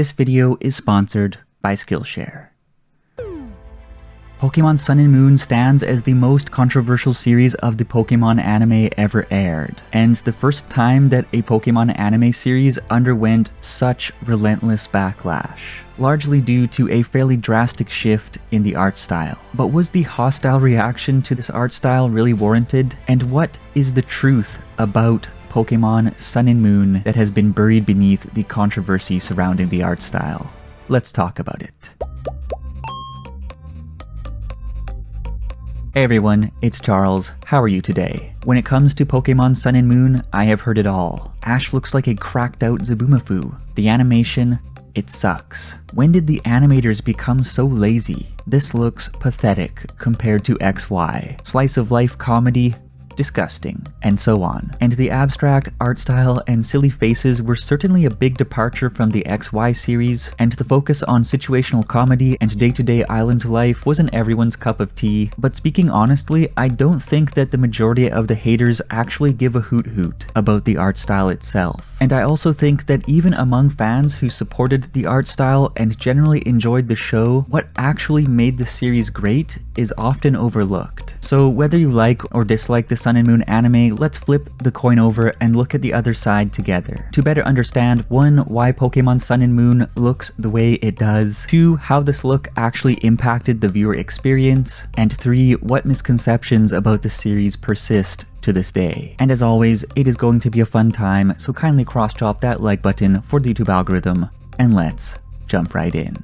This video is sponsored by Skillshare. Pokémon Sun and Moon stands as the most controversial series of the Pokémon anime ever aired, and the first time that a Pokémon anime series underwent such relentless backlash, largely due to a fairly drastic shift in the art style. But was the hostile reaction to this art style really warranted? And what is the truth about Pokémon Sun and Moon that has been buried beneath the controversy surrounding the art style? Let's talk about it. Hey everyone, it's Charles. How are you today? When it comes to Pokémon Sun and Moon, I have heard it all. Ash looks like a cracked out Zabumafu. The animation, it sucks. When did the animators become so lazy? This looks pathetic compared to XY. Slice of life comedy, disgusting, and so on. And the abstract art style and silly faces were certainly a big departure from the XY series, and the focus on situational comedy and day-to-day island life wasn't everyone's cup of tea. But speaking honestly, I don't think that the majority of the haters actually give a hoot about the art style itself. And I also think that even among fans who supported the art style and generally enjoyed the show, what actually made the series great is often overlooked. So whether you like or dislike the Sun and Moon anime, let's flip the coin over and look at the other side together. To better understand, 1, why Pokémon Sun and Moon looks the way it does, 2, how this look actually impacted the viewer experience, and 3, what misconceptions about the series persist to this day. And as always, it is going to be a fun time, so kindly cross-chop that like button for the YouTube algorithm, and let's jump right in.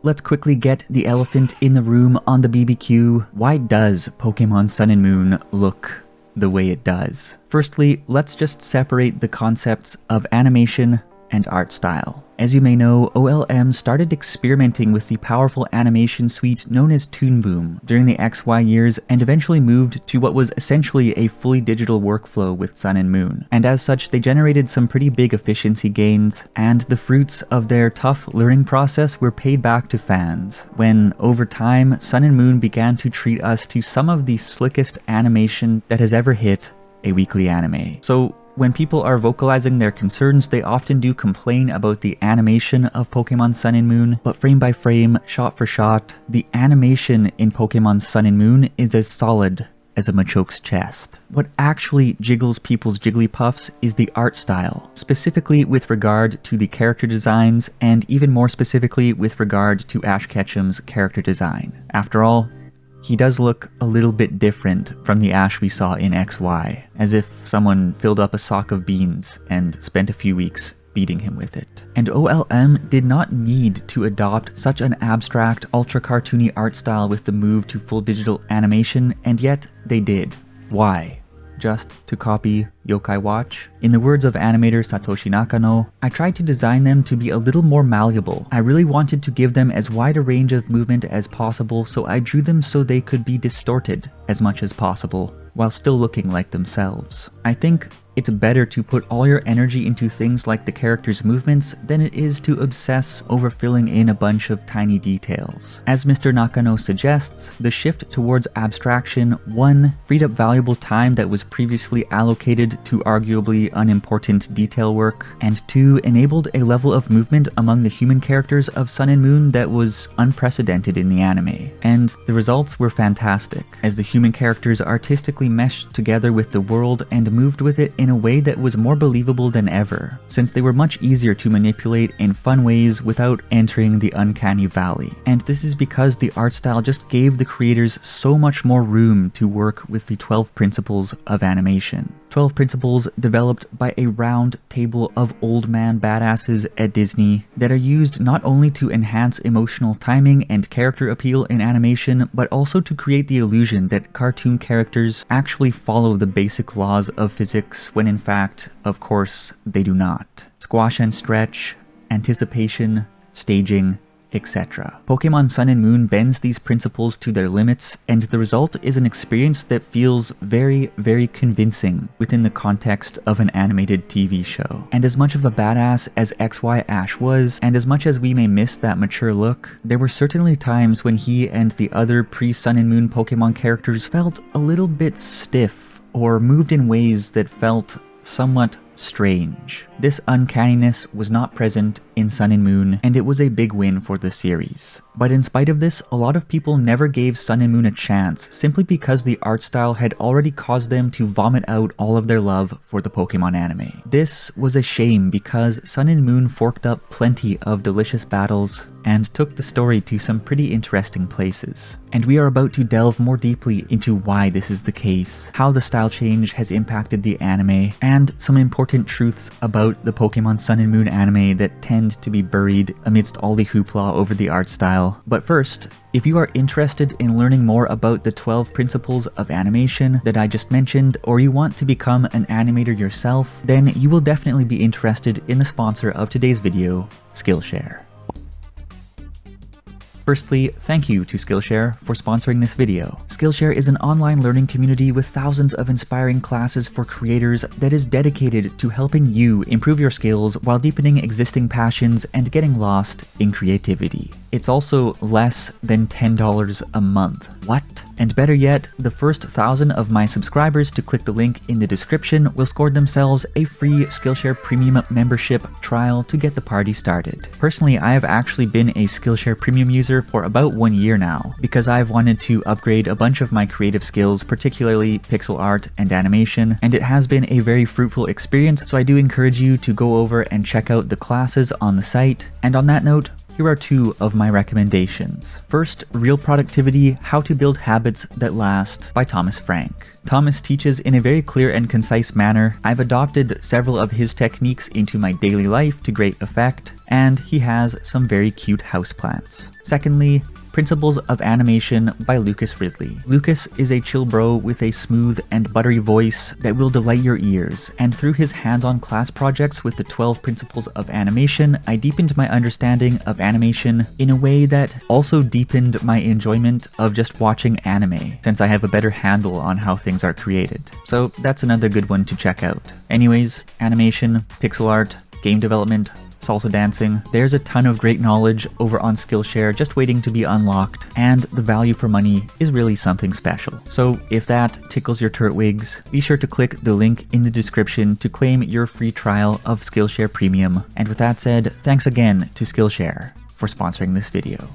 Let's quickly get the elephant in the room on the BBQ. Why does Pokémon Sun and Moon look the way it does? Firstly, let's just separate the concepts of animation and art style. As you may know, OLM started experimenting with the powerful animation suite known as Toon Boom during the XY years and eventually moved to what was essentially a fully digital workflow with Sun and Moon. And as such, they generated some pretty big efficiency gains, and the fruits of their tough learning process were paid back to fans when, over time, Sun and Moon began to treat us to some of the slickest animation that has ever hit a weekly anime. So when people are vocalizing their concerns, they often do complain about the animation of Pokémon Sun and Moon, but frame by frame, shot for shot, the animation in Pokémon Sun and Moon is as solid as a Machoke's chest. What actually jiggles people's jigglypuffs is the art style, specifically with regard to the character designs, and even more specifically with regard to Ash Ketchum's character design. After all, he does look a little bit different from the Ash we saw in XY, as if someone filled up a sock of beans and spent a few weeks beating him with it. And OLM did not need to adopt such an abstract, ultra-cartoony art style with the move to full digital animation, and yet they did. Why? Just to copy Yokai Watch? In the words of animator Satoshi Nakano, I tried to design them to be a little more malleable. I really wanted to give them as wide a range of movement as possible, so I drew them so they could be distorted as much as possible, while still looking like themselves. I think it's better to put all your energy into things like the character's movements than it is to obsess over filling in a bunch of tiny details. As Mr. Nakano suggests, the shift towards abstraction 1. Freed up valuable time that was previously allocated to arguably unimportant detail work, and 2. Enabled a level of movement among the human characters of Sun and Moon that was unprecedented in the anime. And the results were fantastic, as the human characters artistically meshed together with the world and moved with it in a way that was more believable than ever, since they were much easier to manipulate in fun ways without entering the uncanny valley. And this is because the art style just gave the creators so much more room to work with the 12 principles of animation. 12 principles developed by a round table of old man badasses at Disney that are used not only to enhance emotional timing and character appeal in animation, but also to create the illusion that cartoon characters actually follow the basic laws of physics when in fact, of course, they do not. Squash and stretch, anticipation, staging, etc. Pokémon Sun and Moon bends these principles to their limits, and the result is an experience that feels very, very convincing within the context of an animated TV show. And as much of a badass as XY Ash was, and as much as we may miss that mature look, there were certainly times when he and the other pre-Sun and Moon Pokémon characters felt a little bit stiff, or moved in ways that felt somewhat strange. This uncanniness was not present in Sun and Moon, and it was a big win for the series. But in spite of this, a lot of people never gave Sun and Moon a chance, simply because the art style had already caused them to vomit out all of their love for the Pokemon anime. This was a shame because Sun and Moon forked up plenty of delicious battles and took the story to some pretty interesting places. And we are about to delve more deeply into why this is the case, how the style change has impacted the anime, and some important truths about the Pokemon Sun and Moon anime that tend to be buried amidst all the hoopla over the art style. But first, if you are interested in learning more about the 12 principles of animation that I just mentioned, or you want to become an animator yourself, then you will definitely be interested in the sponsor of today's video, Skillshare. Firstly, thank you to Skillshare for sponsoring this video. Skillshare is an online learning community with thousands of inspiring classes for creators that is dedicated to helping you improve your skills while deepening existing passions and getting lost in creativity. It's also less than $10 a month. What? And better yet, the first 1,000 of my subscribers to click the link in the description will score themselves a free Skillshare Premium membership trial to get the party started. Personally, I have actually been a Skillshare Premium user for about 1 year now, because I've wanted to upgrade a bunch of my creative skills, particularly pixel art and animation, and it has been a very fruitful experience, so I do encourage you to go over and check out the classes on the site. And on that note, here are 2 of my recommendations. First, Real Productivity: How to Build Habits That Last by Thomas Frank. Thomas teaches in a very clear and concise manner. I've adopted several of his techniques into my daily life to great effect, and he has some very cute houseplants. Secondly, Principles of Animation by Lucas Ridley. Lucas is a chill bro with a smooth and buttery voice that will delight your ears, and through his hands-on class projects with the 12 Principles of Animation, I deepened my understanding of animation in a way that also deepened my enjoyment of just watching anime, since I have a better handle on how things are created. So that's another good one to check out. Anyways, animation, pixel art, game development, salsa dancing, there's a ton of great knowledge over on Skillshare just waiting to be unlocked, and the value for money is really something special. So if that tickles your turtwigs, be sure to click the link in the description to claim your free trial of Skillshare Premium. And with that said, thanks again to Skillshare for sponsoring this video.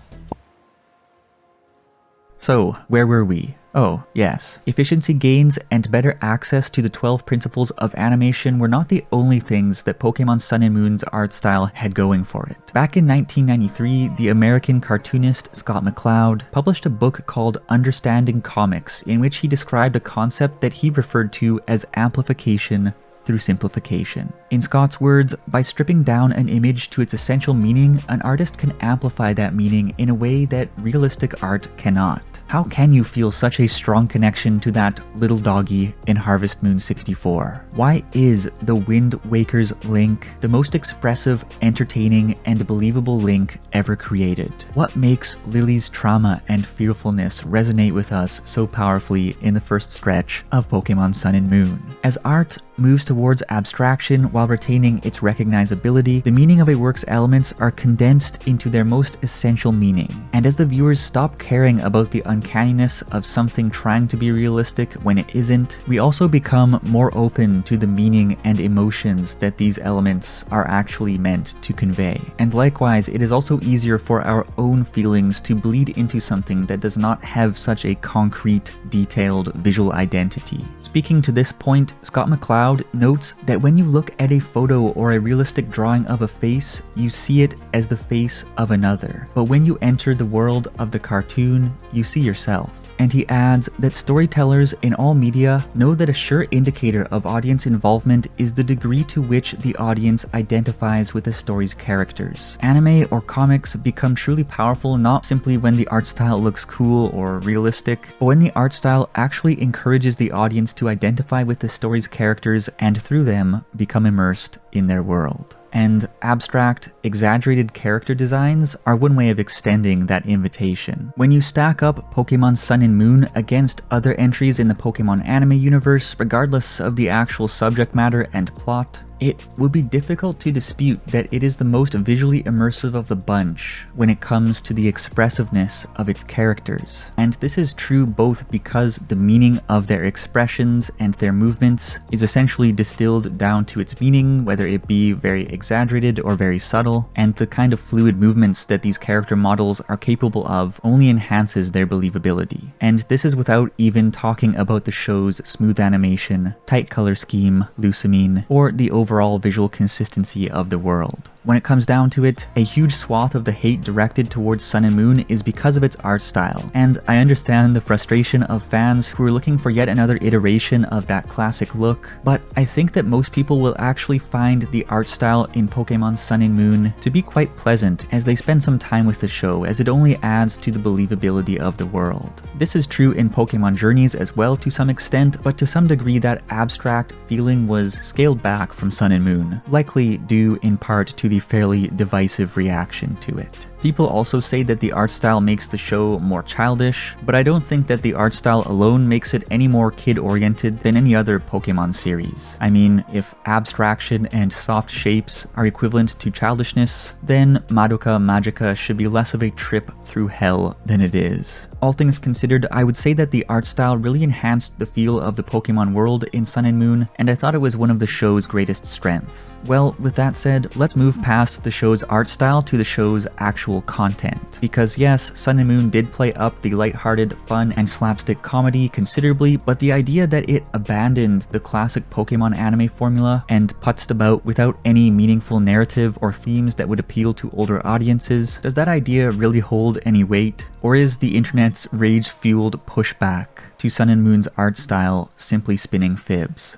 So, where were we? Oh, yes. Efficiency gains and better access to the 12 principles of animation were not the only things that Pokemon Sun and Moon's art style had going for it. Back in 1993, the American cartoonist Scott MacLeod published a book called Understanding Comics, in which he described a concept that he referred to as amplification through simplification. In Scott's words, by stripping down an image to its essential meaning, an artist can amplify that meaning in a way that realistic art cannot. How can you feel such a strong connection to that little doggy in Harvest Moon 64? Why is the Wind Waker's Link the most expressive, entertaining, and believable Link ever created? What makes Lily's trauma and fearfulness resonate with us so powerfully in the first stretch of Pokemon Sun and Moon? As art moves towards abstraction while retaining its recognizability, the meaning of a work's elements are condensed into their most essential meaning. And as the viewers stop caring about the uncanniness of something trying to be realistic when it isn't, we also become more open to the meaning and emotions that these elements are actually meant to convey. And likewise, it is also easier for our own feelings to bleed into something that does not have such a concrete, detailed visual identity. Speaking to this point, Scott MacLeod notes that when you look at a photo or a realistic drawing of a face, you see it as the face of another. But when you enter the world of the cartoon, you see yourself. And he adds that storytellers in all media know that a sure indicator of audience involvement is the degree to which the audience identifies with the story's characters. Anime or comics become truly powerful not simply when the art style looks cool or realistic, but when the art style actually encourages the audience to identify with the story's characters and through them become immersed in their world. And abstract, exaggerated character designs are one way of extending that invitation. When you stack up Pokemon Sun and Moon against other entries in the Pokemon anime universe, regardless of the actual subject matter and plot, it would be difficult to dispute that it is the most visually immersive of the bunch when it comes to the expressiveness of its characters. And this is true both because the meaning of their expressions and their movements is essentially distilled down to its meaning, whether it be very exaggerated or very subtle, and the kind of fluid movements that these character models are capable of only enhances their believability. And this is without even talking about the show's smooth animation, tight color scheme, lucamine, or the overall visual consistency of the world. When it comes down to it, a huge swath of the hate directed towards Sun and Moon is because of its art style, and I understand the frustration of fans who are looking for yet another iteration of that classic look, but I think that most people will actually find the art style in Pokémon Sun and Moon to be quite pleasant as they spend some time with the show, as it only adds to the believability of the world. This is true in Pokémon Journeys as well to some extent, but to some degree that abstract feeling was scaled back from Sun and Moon, likely due in part to the fairly divisive reaction to it. People also say that the art style makes the show more childish, but I don't think that the art style alone makes it any more kid-oriented than any other Pokémon series. I mean, if abstraction and soft shapes are equivalent to childishness, then Madoka Magica should be less of a trip through hell than it is. All things considered, I would say that the art style really enhanced the feel of the Pokémon world in Sun and Moon, and I thought it was one of the show's greatest strengths. Well, with that said, let's move past the show's art style to the show's actual content. Because yes, Sun and Moon did play up the lighthearted, fun, and slapstick comedy considerably, but the idea that it abandoned the classic Pokemon anime formula and putzed about without any meaningful narrative or themes that would appeal to older audiences, does that idea really hold any weight? Or is the internet's rage-fueled pushback to Sun and Moon's art style simply spinning fibs?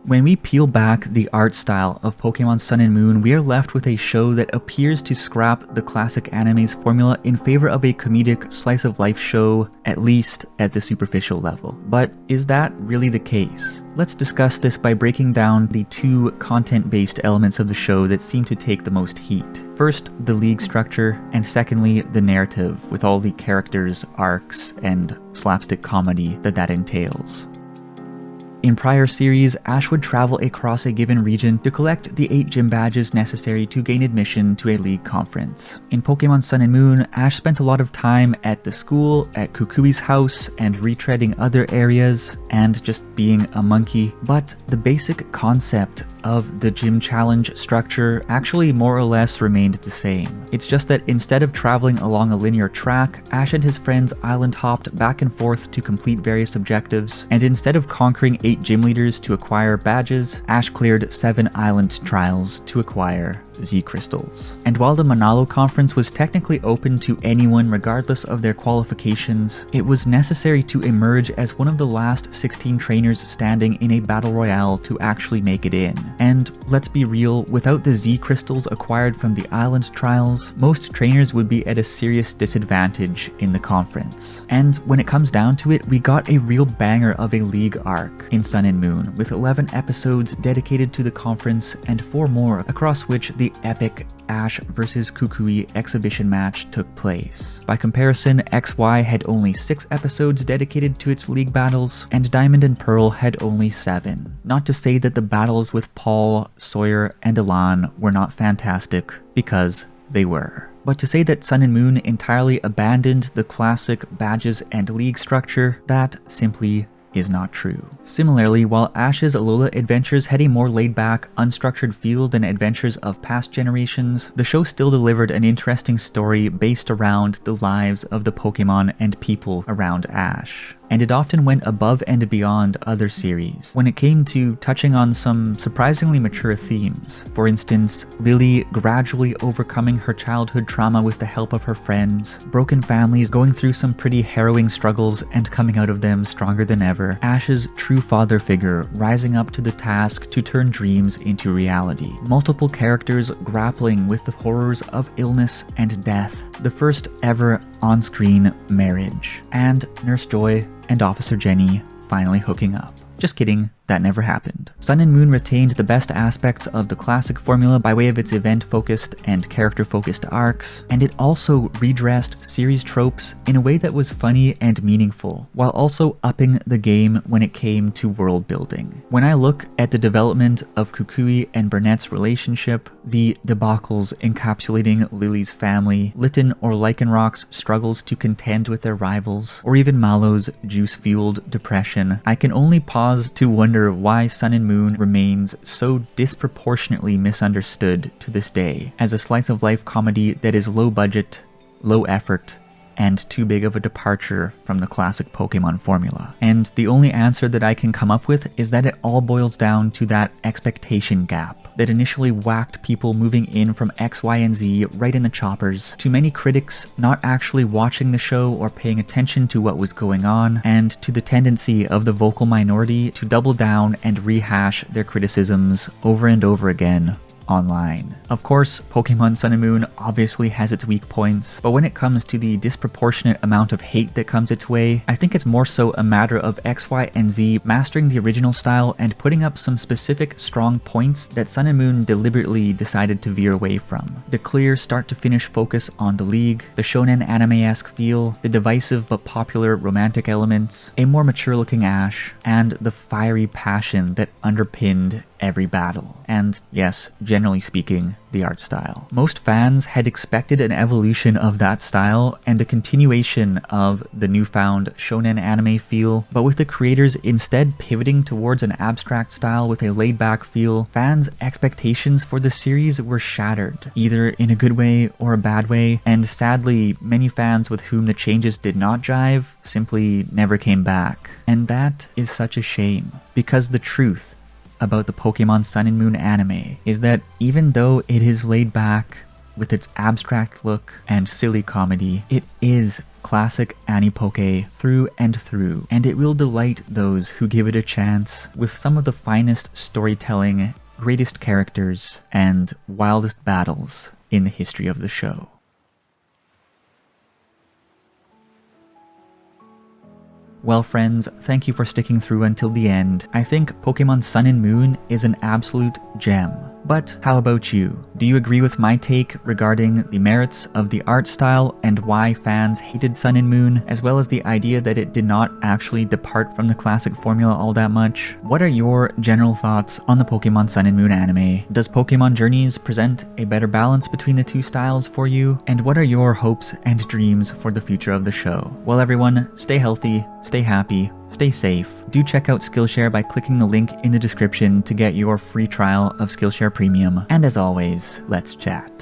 When we peel back the art style of Pokémon Sun and Moon, we are left with a show that appears to scrap the classic anime's formula in favor of a comedic slice-of-life show, at least at the superficial level. But is that really the case? Let's discuss this by breaking down the two content-based elements of the show that seem to take the most heat. First, the league structure, and secondly, the narrative, with all the characters, arcs, and slapstick comedy that entails. In prior series, Ash would travel across a given region to collect the 8 gym badges necessary to gain admission to a league conference. In Pokémon Sun and Moon, Ash spent a lot of time at the school, at Kukui's house, and retreading other areas, and just being a monkey, but the basic concept of the gym challenge structure actually more or less remained the same. It's just that instead of traveling along a linear track, Ash and his friends island hopped back and forth to complete various objectives, and instead of conquering 8 gym leaders to acquire badges, Ash cleared 7 island trials to acquire Z crystals. And while the Manalo conference was technically open to anyone regardless of their qualifications, it was necessary to emerge as one of the last 16 trainers standing in a battle royale to actually make it in. And let's be real, without the Z crystals acquired from the island trials, most trainers would be at a serious disadvantage in the conference. And when it comes down to it, we got a real banger of a league arc in Sun and Moon, with 11 episodes dedicated to the conference and 4 more across which the epic Ash vs Kukui exhibition match took place. By comparison, XY had only 6 episodes dedicated to its league battles, and Diamond and Pearl had only 7. Not to say that the battles with Paul, Sawyer, and Elan were not fantastic, because they were. But to say that Sun and Moon entirely abandoned the classic badges and league structure, that simply is not true. Similarly, while Ash's Alola adventures had a more laid-back, unstructured feel than adventures of past generations, the show still delivered an interesting story based around the lives of the Pokemon and people around Ash. And it often went above and beyond other series when it came to touching on some surprisingly mature themes. For instance, Lily gradually overcoming her childhood trauma with the help of her friends, broken families going through some pretty harrowing struggles and coming out of them stronger than ever, Ash's true father figure rising up to the task to turn dreams into reality, multiple characters grappling with the horrors of illness and death, the first ever on-screen marriage, and Nurse Joy and Officer Jenny finally hooking up. Just kidding, that never happened. Sun and Moon retained the best aspects of the classic formula by way of its event-focused and character-focused arcs, and it also redressed series tropes in a way that was funny and meaningful, while also upping the game when it came to world building. When I look at the development of Kukui and Burnett's relationship, the debacles encapsulating Lily's family, Litten or Lycanroc's struggles to contend with their rivals, or even Malo's juice-fueled depression, I can only pause to wonder why Sun and Moon remains so disproportionately misunderstood to this day as a slice-of-life comedy that is low budget, low effort, and too big of a departure from the classic Pokemon formula. And the only answer that I can come up with is that it all boils down to that expectation gap that initially whacked people moving in from X, Y, and Z right in the choppers, to many critics not actually watching the show or paying attention to what was going on, and to the tendency of the vocal minority to double down and rehash their criticisms over and over again online. Of course, Pokemon Sun and Moon obviously has its weak points, but when it comes to the disproportionate amount of hate that comes its way, I think it's more so a matter of X, Y, and Z mastering the original style and putting up some specific strong points that Sun and Moon deliberately decided to veer away from. The clear start-to-finish focus on the League, the shonen anime-esque feel, the divisive but popular romantic elements, a more mature-looking Ash, and the fiery passion that underpinned every battle. And yes, generally speaking, the art style. Most fans had expected an evolution of that style and a continuation of the newfound shonen anime feel, but with the creators instead pivoting towards an abstract style with a laid-back feel, fans' expectations for the series were shattered, either in a good way or a bad way, and sadly, many fans with whom the changes did not jive simply never came back. And that is such a shame, because the truth about the Pokemon Sun and Moon anime is that even though it is laid back with its abstract look and silly comedy, it is classic anime-poke through and through, and it will delight those who give it a chance with some of the finest storytelling, greatest characters, and wildest battles in the history of the show. Well friends, thank you for sticking through until the end. I think Pokemon Sun and Moon is an absolute gem. But how about you? Do you agree with my take regarding the merits of the art style and why fans hated Sun and Moon, as well as the idea that it did not actually depart from the classic formula all that much? What are your general thoughts on the Pokemon Sun and Moon anime? Does Pokemon Journeys present a better balance between the two styles for you? And what are your hopes and dreams for the future of the show? Well everyone, stay healthy, stay happy, stay safe. Do check out Skillshare by clicking the link in the description to get your free trial of Skillshare Premium. And as always, let's chat.